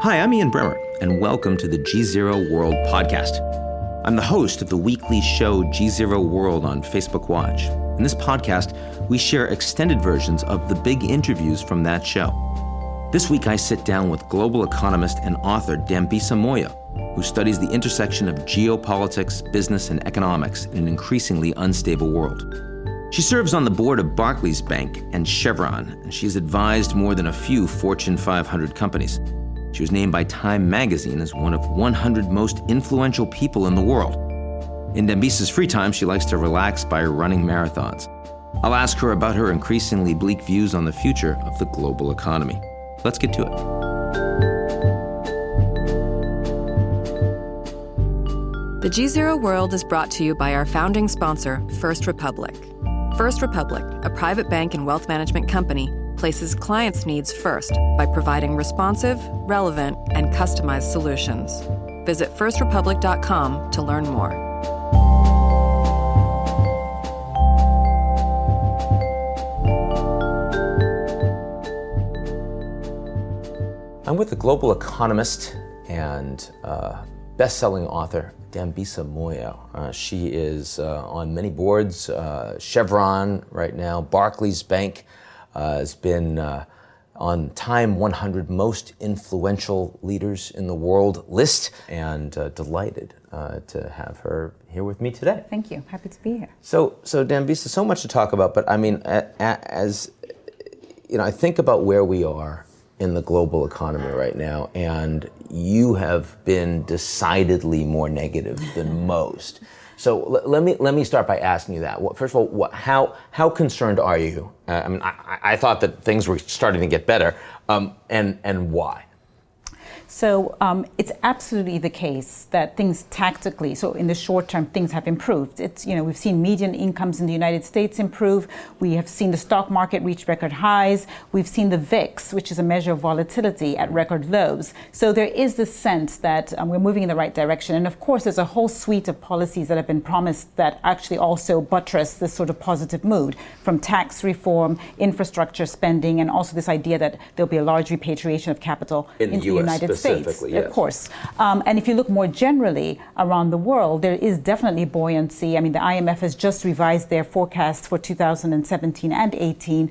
Hi, I'm Ian Bremer, and welcome to the GZERO World Podcast. I'm the host of the weekly show GZERO World on Facebook Watch. In this podcast, we share extended versions of the big interviews from that show. This week, I sit down with global economist and author Dambisa Moyo, who studies the intersection of geopolitics, business, and economics in an increasingly unstable world. She serves on the board of Barclays Bank and Chevron, and she's advised more than a few Fortune 500 companies. She was named by Time magazine as one of 100 most influential people in the world. In Dambisa's free time, she likes to relax by running marathons. I'll ask her about her increasingly bleak views on the future of the global economy. Let's get to it. The GZERO World is brought to you by our founding sponsor, First Republic. First Republic, a private bank and wealth management company, places clients' needs first by providing responsive, relevant, and customized solutions. Visit firstrepublic.com to learn more. I'm with the global economist and best-selling author, Dambisa Moyo. She is on many boards, Chevron right now, Barclays Bank, has been on Time 100 most influential leaders in the world list, and delighted to have her here with me today. Thank you. Happy to be here. So Dambisa, so much to talk about, but I mean, as you know, I think about where we are in the global economy right now, and you have been decidedly more negative than most. So let me start by asking you that. First of all, how concerned are you? I mean, I thought that things were starting to get better, and why? So it's absolutely the case that things tactically, so in the short term, things have improved. It's, you know, we've seen median incomes in the United States improve. We have seen the stock market reach record highs. We've seen the VIX, which is a measure of volatility, at record lows. So there is this sense that we're moving in the right direction. And of course, there's a whole suite of policies that have been promised that actually also buttress this sort of positive mood, from tax reform, infrastructure spending, and also this idea that there'll be a large repatriation of capital into the United States. Yes. Of course. And if you look more generally around the world, there is definitely buoyancy. I mean, the IMF has just revised their forecast for 2017 and 18.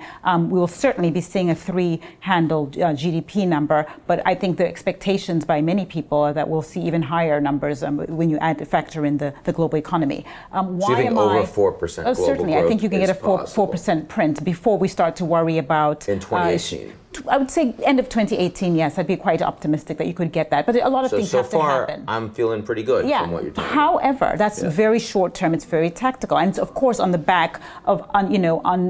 We will certainly be seeing a three-handle GDP number, but I think the expectations by many people are that we'll see even higher numbers when you factor in the global economy. So you think over 4% global certainly, growth I think you can get a 4% possible. print before we start to worry about in 2018. I would say end of 2018, yes. I'd be quite optimistic that you could get that. But a lot of things have to happen. So far, I'm feeling pretty good from what you're telling me. However, that's very short term. It's very tactical. And of course, on the back of,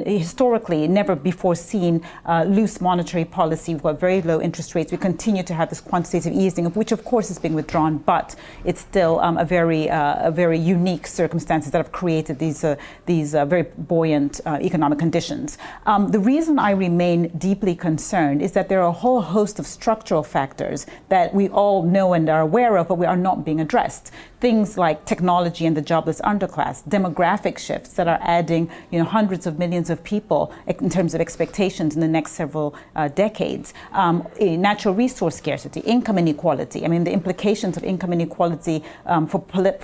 historically never before seen loose monetary policy. We've got very low interest rates. We continue to have this quantitative easing, of which, of course, is being withdrawn. But it's still a very unique circumstances that have created these very buoyant economic conditions. The reason I remain deeply concerned is that there are a whole host of structural factors that we all know and are aware of, but we are not being addressed. Things like technology and the jobless underclass, demographic shifts that are adding, hundreds of millions of people in terms of expectations in the next several decades, natural resource scarcity, income inequality. I mean, the implications of income inequality for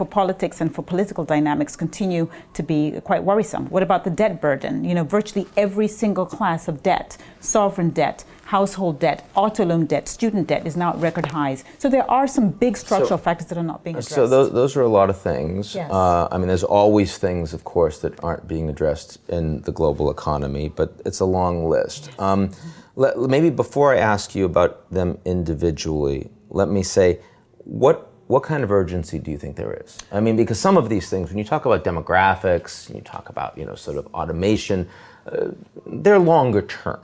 politics and for political dynamics continue to be quite worrisome. What about the debt burden? Virtually every single class of debt, sovereign debt, household debt, auto loan debt, student debt is now at record highs. So there are some big structural factors that are not being addressed. So those are a lot of things. Yes. There's always things, of course, that aren't being addressed in the global economy, but it's a long list. Maybe before I ask you about them individually, let me say, what kind of urgency do you think there is? I mean, because some of these things, when you talk about demographics, you talk about, sort of automation, they're longer term.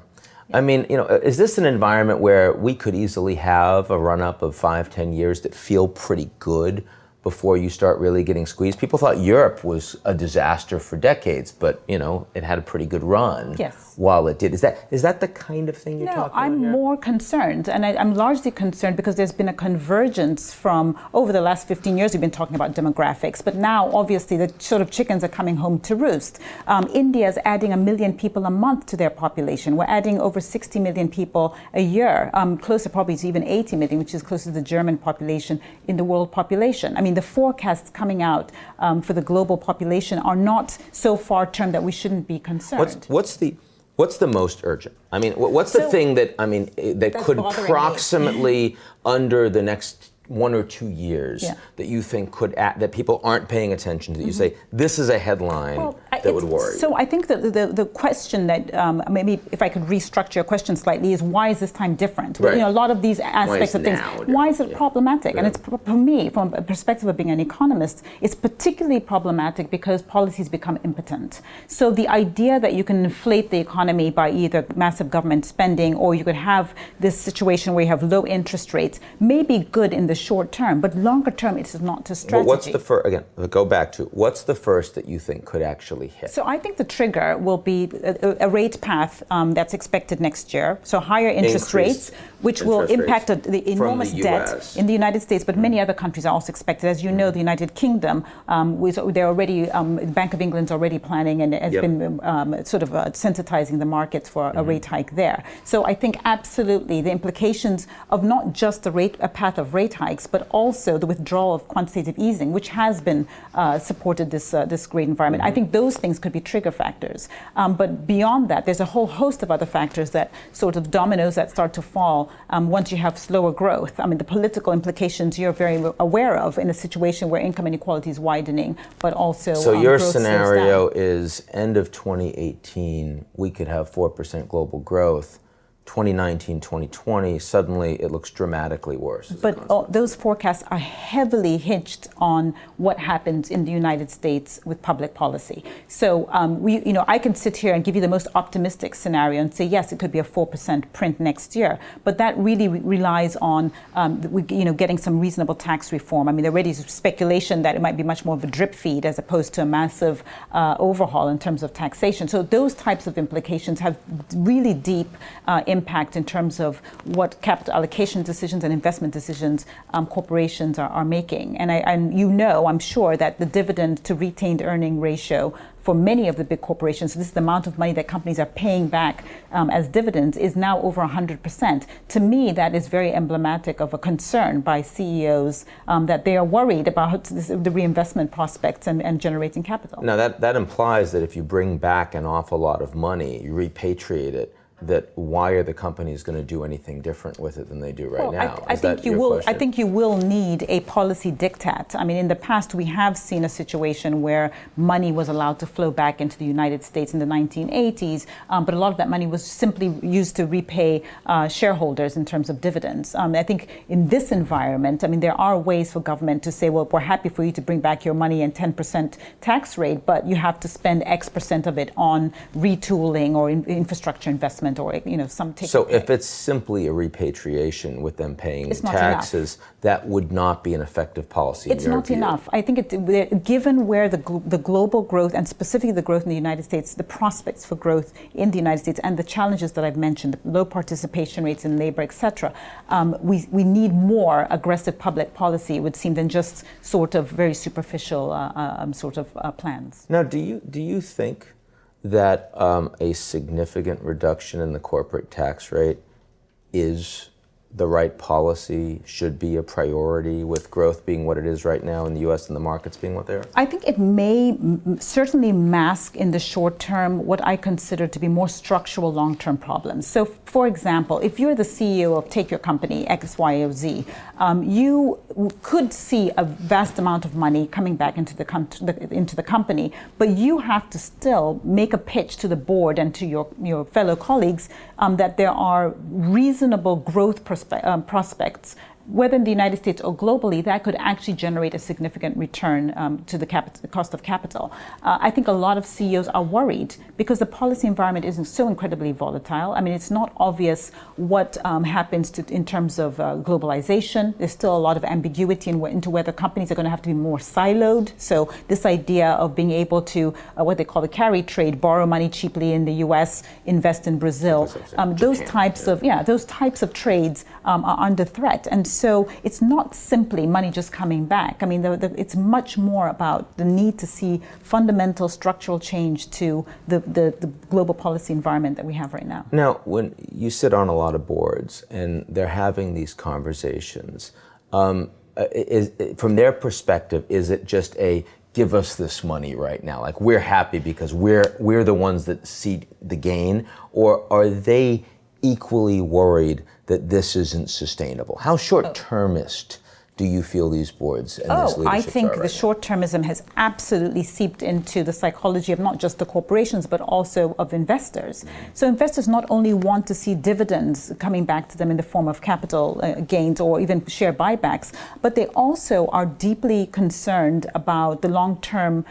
I mean, is this an environment where we could easily have a run-up of 5-10 years that feel pretty good before you start really getting squeezed? People thought Europe was a disaster for decades, but it had a pretty good run. Yes. While it did. Is that the kind of thing you're talking about? No, I'm more concerned, and I'm largely concerned because there's been a convergence from over the last 15 years. We've been talking about demographics, but now obviously the sort of chickens are coming home to roost. India is adding 1 million people a month to their population. We're adding over 60 million people a year, closer probably to even 80 million, which is closer to the German population in the world population. I mean, the forecasts coming out for the global population are not so far term that we shouldn't be concerned. What's the most urgent? I mean, what's the thing that could approximately under the next 1 or 2 years that you think that people aren't paying attention to, that you say, this is a headline that would worry? So I think that the question that, maybe if I could restructure your question slightly, is why is this time different? Right. A lot of these aspects of things, why is it problematic? And it's, for me, from a perspective of being an economist, it's particularly problematic because policies become impotent. So the idea that you can inflate the economy by either massive government spending or you could have this situation where you have low interest rates may be good in the short term, but longer term, it is not a strategy. But what's the first, again, go back to, what's the first that you think could actually hit? So I think the trigger will be a rate path that's expected next year. So higher interest rates, which will impact the enormous debt in the United States, but many other countries are also expected. As you know, the United Kingdom, they're already, the Bank of England's already planning and has been sensitizing the markets for a rate hike there. So I think absolutely the implications of not just a path of rate hikes, but also the withdrawal of quantitative easing, which has been supported this great environment. I think those things could be trigger factors. But beyond that, there's a whole host of other factors that sort of dominoes that start to fall once you have slower growth. I mean, the political implications you're very aware of in a situation where income inequality is widening, but also so your scenario is end of 2018, we could have 4% global growth. 2019, 2020, suddenly it looks dramatically worse. But those forecasts are heavily hinged on what happens in the United States with public policy. So I can sit here and give you the most optimistic scenario and say, yes, it could be a 4% print next year. But that really relies on getting some reasonable tax reform. I mean, there already is speculation that it might be much more of a drip feed as opposed to a massive overhaul in terms of taxation. So those types of implications have really deep impact in terms of what capital allocation decisions and investment decisions corporations are making. And I'm sure that the dividend to retained earning ratio for many of the big corporations, so this is the amount of money that companies are paying back as dividends, is now over 100%. To me, that is very emblematic of a concern by CEOs that they are worried about the reinvestment prospects and generating capital. Now, that implies that if you bring back an awful lot of money, you repatriate it, that why are the companies going to do anything different with it than they do right now? I think you will need a policy diktat. I mean, in the past, we have seen a situation where money was allowed to flow back into the United States in the 1980s, but a lot of that money was simply used to repay shareholders in terms of dividends. I think in this environment, I mean, there are ways for government to say, well, we're happy for you to bring back your money and 10% tax rate, but you have to spend X% of it on retooling or infrastructure investment. Or some take. So if it's simply a repatriation with them paying taxes, that would not be an effective policy. It's not enough. I think given where the global growth and specifically the growth in the United States, the prospects for growth in the United States, and the challenges that I've mentioned, the low participation rates in labor, etc., we need more aggressive public policy, it would seem, than just sort of very superficial plans. Now, do you think that a significant reduction in the corporate tax rate is the right policy, should be a priority, with growth being what it is right now in the U.S. and the markets being what they are? I think it may certainly mask in the short term what I consider to be more structural long-term problems. So, for example, if you're the CEO of, take your company, X, Y, or Z, you could see a vast amount of money coming back into the company, but you have to still make a pitch to the board and to your fellow colleagues that there are reasonable growth prospects whether in the United States or globally, that could actually generate a significant return to the cost of capital. I think a lot of CEOs are worried because the policy environment is so incredibly volatile. I mean, it's not obvious what happens in terms of globalization. There's still a lot of ambiguity into whether companies are going to have to be more siloed. So this idea of being able to, what they call the carry trade, borrow money cheaply in the US, invest in Brazil, those types of trades are under threat. And so it's not simply money just coming back. I mean, it's much more about the need to see fundamental structural change to the global policy environment that we have right now. Now, when you sit on a lot of boards and they're having these conversations, from their perspective, is it just a give us this money right now, like we're happy because we're the ones that see the gain, or are they equally worried that this isn't sustainable? How short-termist do you feel these boards and this leadership I think are the right short-termism has absolutely seeped into the psychology of not just the corporations, but also of investors. So investors not only want to see dividends coming back to them in the form of capital gains or even share buybacks, but they also are deeply concerned about the long-term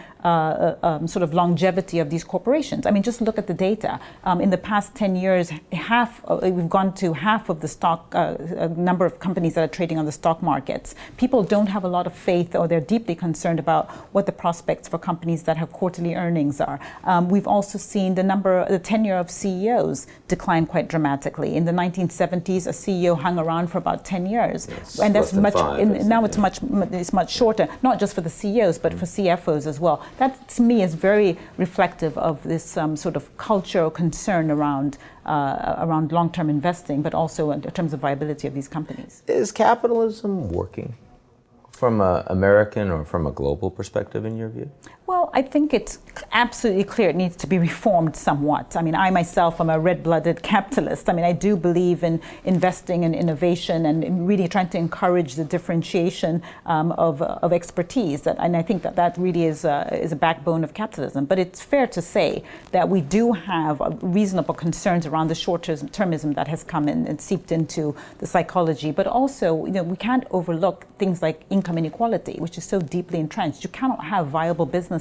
sort of longevity of these corporations. I mean, just look at the data. In the past 10 years, we've gone to half of the stock number of companies that are trading on the stock markets. People don't have a lot of faith, or they're deeply concerned about what the prospects for companies that have quarterly earnings are. We've also seen the tenure of CEOs decline quite dramatically. In the 1970s, a CEO hung around for about 10 years, and that's much. Now it's much shorter. Not just for the CEOs, but for CFOs as well. That, to me, is very reflective of this sort of cultural concern around long-term investing, but also in terms of viability of these companies. Is capitalism working from an American or from a global perspective, in your view? Well, I think it's absolutely clear it needs to be reformed somewhat. I mean, I myself am a red-blooded capitalist. I mean, I do believe in investing in innovation and really trying to encourage the differentiation of expertise. And I think that really is a backbone of capitalism. But it's fair to say that we do have reasonable concerns around the short-termism that has come in and seeped into the psychology. But also, we can't overlook things like income inequality, which is so deeply entrenched. You cannot have viable businesses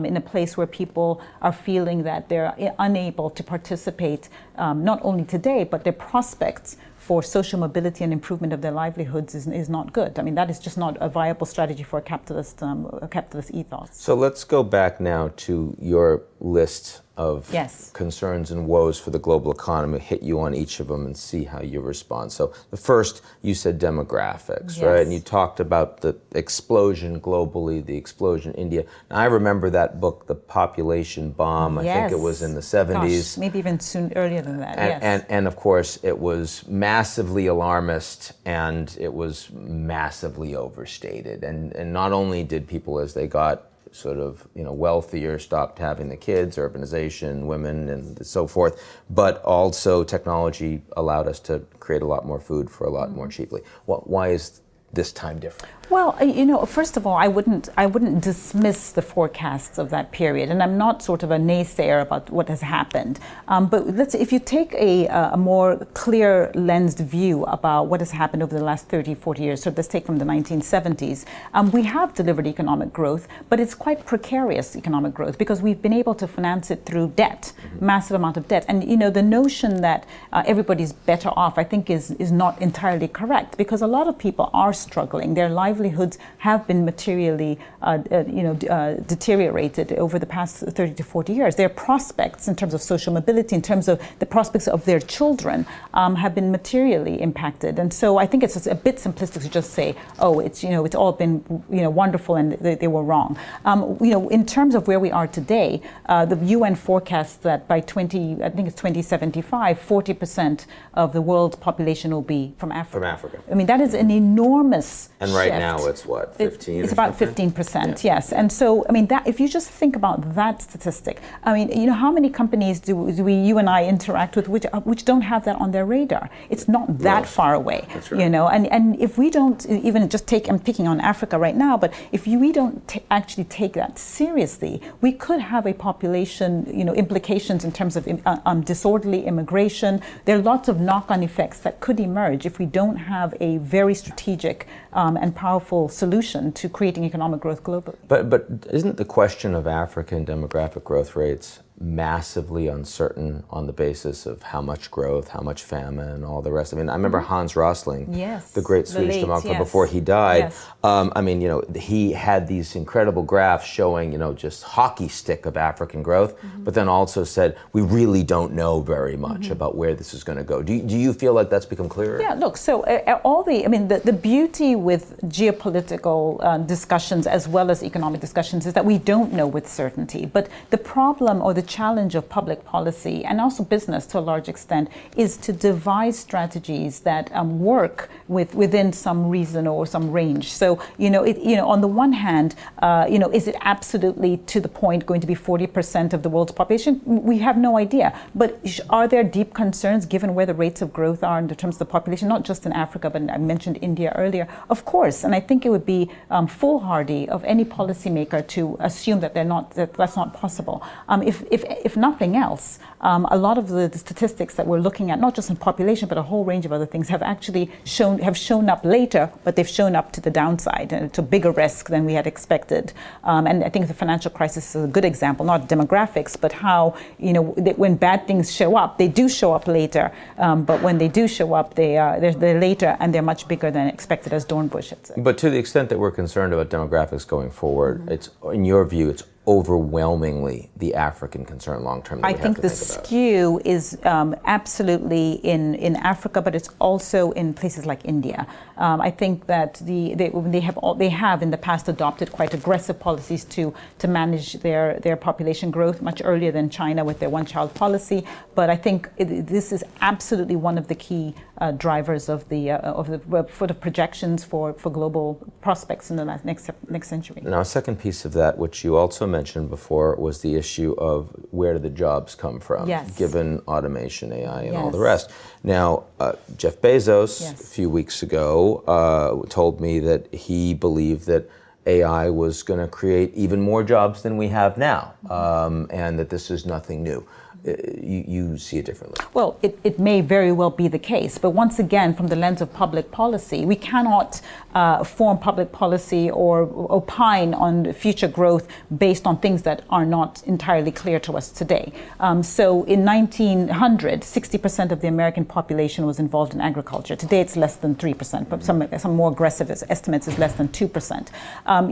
in a place where people are feeling that they're unable to participate not only today, but their prospects for social mobility and improvement of their livelihoods is not good. I mean, that is just not a viable strategy for a capitalist ethos. So let's go back now to your list of concerns and woes for the global economy, hit you on each of them and see how you respond. So the first, you said demographics, right? And you talked about the explosion globally, the explosion in India. Now, I remember that book, The Population Bomb. I think it was in the 70s. Gosh, maybe even earlier than that, and of course, it was massively alarmist and it was massively overstated. And not only did people, as they got sort of wealthier, stopped having the kids, urbanization, women, and so forth, but also technology allowed us to create a lot more food for a lot more cheaply. Why is this time different? Well, first of all, I wouldn't dismiss the forecasts of that period, and I'm not sort of a naysayer about what has happened. But if you take a more clear lensed view about what has happened over the last 30, 40 years, so let's take from the 1970s, we have delivered economic growth, but it's quite precarious economic growth because we've been able to finance it through debt, massive amount of debt. And the notion that everybody's better off, I think, is not entirely correct, because a lot of people are struggling. Their livelihoods have been materially deteriorated over the past 30 to 40 years. Their prospects in terms of social mobility, in terms of the prospects of their children, have been materially impacted. And so I think it's a bit simplistic to just say, oh, it's all been wonderful and they were wrong. In terms of where we are today, the UN forecasts that by 2075, 40% of the world's population will be from Africa. From Africa. I mean, that is an enormous enormous And right shift. now it's what, 15? It's about 15%, yes. And so, I mean, that if you just think about that statistic, I mean, you know, how many companies do you and I interact with which don't have that on their radar? It's not that far away, That's right. you know. And if we don't even just take, I'm picking on Africa right now, but if we don't actually take that seriously, we could have a population, you know, implications in terms of disorderly immigration. There are lots of knock-on effects that could emerge if we don't have a very strategic and powerful solution to creating economic growth globally. But isn't the question of African demographic growth rates massively uncertain on the basis of how much growth, how much famine, and all the rest? I mean, I remember Hans Rosling, the great Swedish demographer, before he died. I mean, you know, he had these incredible graphs showing, you know, just hockey stick of African growth, but then also said, we really don't know very much about where this is going to go. Do you feel like that's become clearer? Yeah, look, so the beauty with geopolitical discussions as well as economic discussions is that we don't know with certainty. But the problem or the challenge of public policy and also business to a large extent is to devise strategies that work within some reason or some range. So, you know, on the one hand, you know, is it absolutely to the point going to be 40% of the world's population? We have no idea. But are there deep concerns given where the rates of growth are in terms of the population, not just in Africa, but I mentioned India earlier? Of course, and I think it would be foolhardy of any policymaker to assume that that's not possible. If nothing else, a lot of the statistics that we're looking at, not just in population, but a whole range of other things, have actually shown up later, but they've shown up to the downside and to a bigger risk than we had expected. And I think the financial crisis is a good example, not demographics, but how, you know, when bad things show up, they do show up later. But when they do show up, they're later and they're much bigger than expected, as Dornbusch had said. But to the extent that we're concerned about demographics going forward, it's, in your view, it's overwhelmingly the African concern long-term. I think the skew is absolutely in Africa, but it's also in places like India. I think that they have in the past adopted quite aggressive policies to manage their population growth much earlier than China with their one-child policy. But I think this is absolutely one of the key drivers for the projections for global prospects in the next century. Now, a second piece of that, which you also mentioned before, was the issue of where do the jobs come from, given automation, AI, and all the rest. Now, Jeff Bezos, a few weeks ago, told me that he believed that AI was going to create even more jobs than we have now, and that this is nothing new. You see it differently. Well, it may very well be the case, but once again, from the lens of public policy, we cannot form public policy or opine on future growth based on things that are not entirely clear to us today. So in 1900, 60% of the American population was involved in agriculture. Today it's less than 3%, but some more aggressive estimates is less than 2%.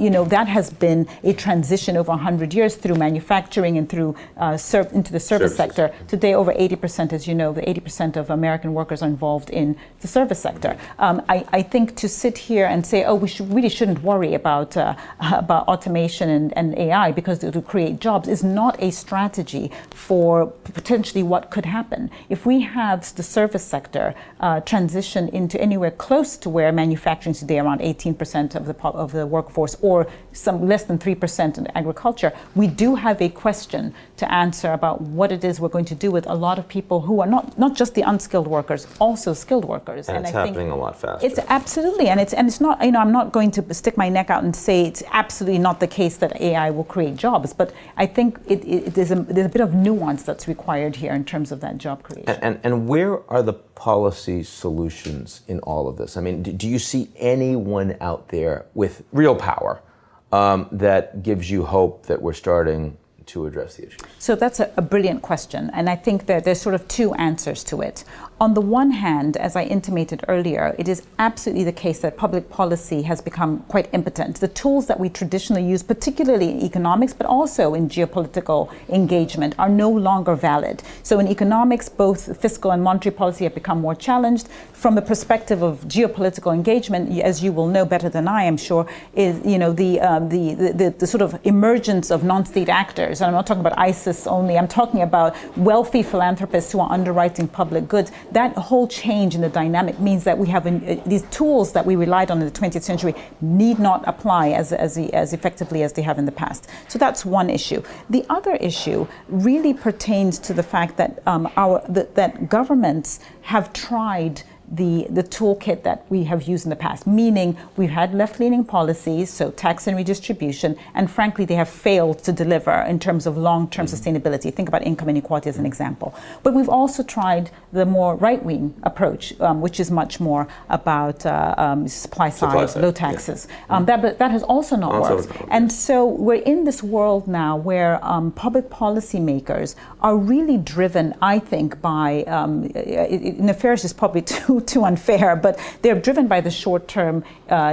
You know, that has been a transition over 100 years through manufacturing and through into the service sector. Today, over 80%, as you know, the 80% of American workers are involved in the service sector. I think to sit here and say, oh, we really shouldn't worry about automation and AI because it will create jobs is not a strategy for potentially what could happen. If we have the service sector transition into anywhere close to where manufacturing is today, around 18% of the workforce, or some less than 3% in agriculture, we do have a question to answer about what it is we're going to do with a lot of people who are not just the unskilled workers, also skilled workers. And it's happening a lot faster. It's absolutely, and it's not, you know, I'm not going to stick my neck out and say it's absolutely not the case that AI will create jobs, but I think there's a bit of nuance that's required here in terms of that job creation. And where are the policy solutions in all of this? I mean, do you see anyone out there with real power that gives you hope that we're starting to address the issues? So that's a brilliant question, and I think that there's sort of two answers to it. On the one hand, as I intimated earlier, it is absolutely the case that public policy has become quite impotent. The tools that we traditionally use, particularly in economics, but also in geopolitical engagement, are no longer valid. So in economics, both fiscal and monetary policy have become more challenged. From the perspective of geopolitical engagement, as you will know better than I am sure, is, you know, the sort of emergence of non-state actors. And I'm not talking about ISIS only. I'm talking about wealthy philanthropists who are underwriting public goods. that whole change in the dynamic means that we have these tools that we relied on in the 20th century need not apply as effectively as they have in the past. So that's one issue. The other issue really pertains to the fact that that governments have tried the toolkit that we have used in the past, meaning we've had left-leaning policies, so tax and redistribution, and frankly, they have failed to deliver in terms of long-term sustainability. Think about income inequality as an example. But we've also tried the more right-wing approach, which is much more about supply side, low taxes. But that has also not worked. And so we're in this world now where public policy makers are really driven, I think, by, nefarious is probably too unfair, but they're driven by the short-term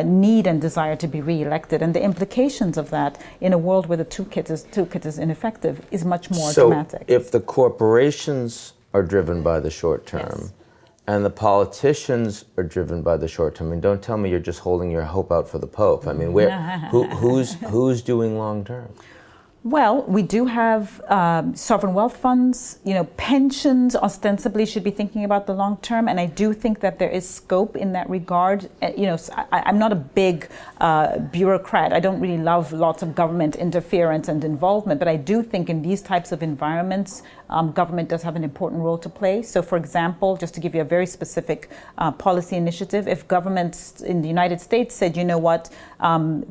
need and desire to be re-elected, and the implications of that in a world where the toolkit is ineffective is much more dramatic. So if the corporations are driven by the short term, and the politicians are driven by the short term, and don't tell me you're just holding your hope out for the Pope. I mean, who's doing long term? Well, we do have sovereign wealth funds, pensions ostensibly should be thinking about the long term. And I do think that there is scope in that regard. I'm not a big bureaucrat. I don't really love lots of government interference and involvement, but I do think in these types of environments, government does have an important role to play. So for example, just to give you a very specific policy initiative, if governments in the United States said, you know what,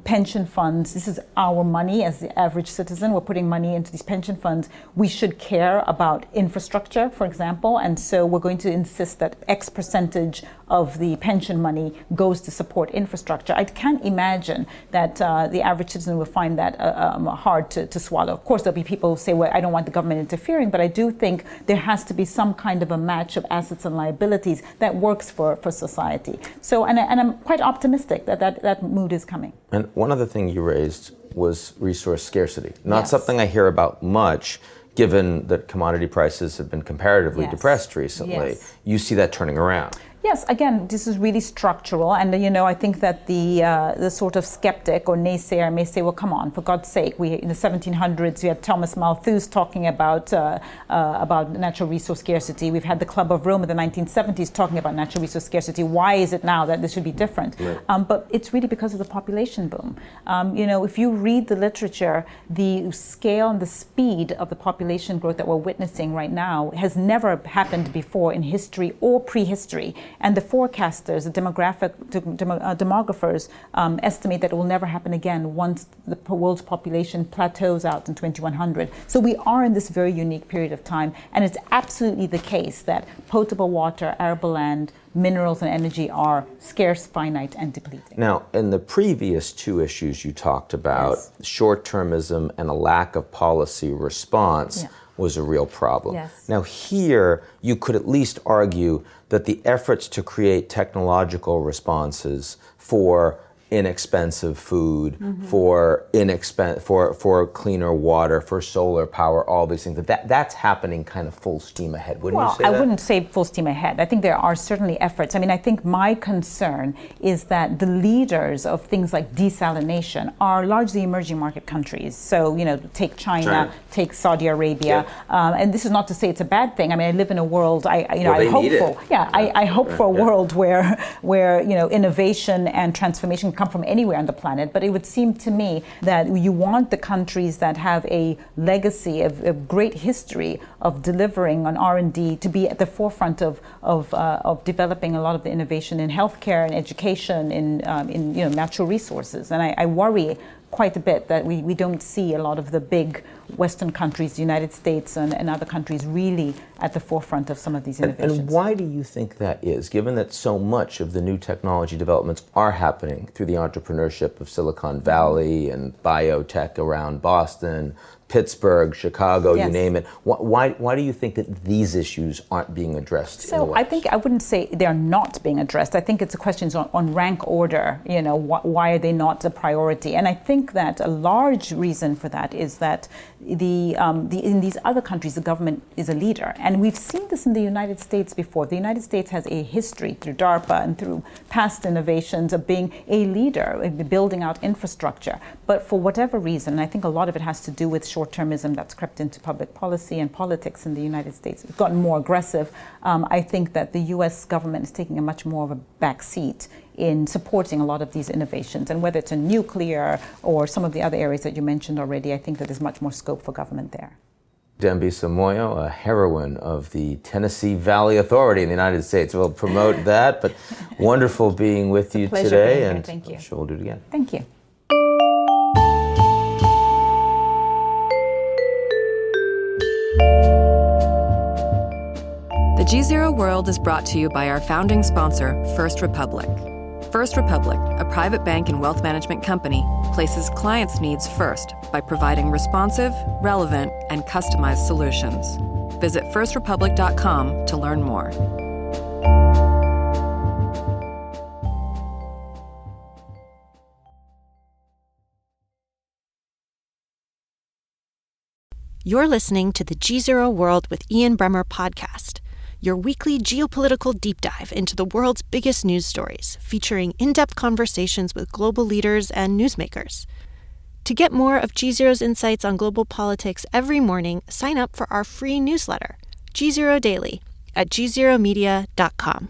pension funds, this is our money as the average citizen, we're putting money into these pension funds, we should care about infrastructure, for example, and so we're going to insist that X percentage of the pension money goes to support infrastructure. I can't imagine that the average citizen will find that hard to swallow. Of course, there'll be people who say, well, I don't want the government interfering, but I do think there has to be some kind of a match of assets and liabilities that works for society. So, and I'm quite optimistic that mood is coming. And one other thing you raised was resource scarcity. Not something I hear about much, given that commodity prices have been comparatively depressed recently. You see that turning around. Yes, again, this is really structural, and I think that the sort of skeptic or naysayer may say, well, come on, for God's sake, in the 1700s we had Thomas Malthus talking about natural resource scarcity. We've had the Club of Rome in the 1970s talking about natural resource scarcity. Why is it now that this should be different? Right. But it's really because of the population boom. If you read the literature, the scale and the speed of the population growth that we're witnessing right now has never happened before in history or prehistory. And the forecasters, the demographers, estimate that it will never happen again once the world's population plateaus out in 2100. So we are in this very unique period of time, and it's absolutely the case that potable water, arable land, minerals and energy are scarce, finite, and depleting. Now, in the previous two issues you talked about, short-termism and a lack of policy response was a real problem. Yes. Now here, you could at least argue that the efforts to create technological responses for inexpensive food, for cleaner water, for solar power, all these things. That's happening kind of full steam ahead, wouldn't you say that? I wouldn't say full steam ahead. I think there are certainly efforts. I mean, I think my concern is that the leaders of things like desalination are largely emerging market countries. So, take China, take Saudi Arabia, and this is not to say it's a bad thing. I mean, I live in a world I hope for. I hope for a world where innovation and transformation come from anywhere on the planet, but it would seem to me that you want the countries that have a legacy of great history of delivering on R&D to be at the forefront of developing a lot of the innovation in healthcare and education, in natural resources. And I worry quite a bit that we don't see a lot of the big Western countries, the United States and other countries really at the forefront of some of these innovations. And why do you think that is, given that so much of the new technology developments are happening through the entrepreneurship of Silicon Valley and biotech around Boston, Pittsburgh, Chicago, you name it. Why do you think that these issues aren't being addressed in the West? I think I wouldn't say they're not being addressed. I think it's a question on rank order. Why are they not a priority? And I think that a large reason for that is that in these other countries, the government is a leader. And we've seen this in the United States before. The United States has a history through DARPA and through past innovations of being a leader, building out infrastructure. But for whatever reason, and I think a lot of it has to do with short short-termism that's crept into public policy and politics in the United States. It's gotten more aggressive. I think that the U.S. government is taking a much more of a back seat in supporting a lot of these innovations. And whether it's in nuclear or some of the other areas that you mentioned already, I think that there's much more scope for government there. Dambisa Moyo, a heroine of the Tennessee Valley Authority in the United States. We'll promote that, but wonderful being with you today, and Thank you. I'm sure we'll do it again. Thank you. The GZERO World is brought to you by our founding sponsor, First Republic. First Republic, a private bank and wealth management company, places clients' needs first by providing responsive, relevant, and customized solutions. Visit firstrepublic.com to learn more. You're listening to the GZERO World with Ian Bremmer podcast, your weekly geopolitical deep dive into the world's biggest news stories, featuring in-depth conversations with global leaders and newsmakers. To get more of GZERO's insights on global politics every morning, sign up for our free newsletter, GZERO Daily, at gzeromedia.com.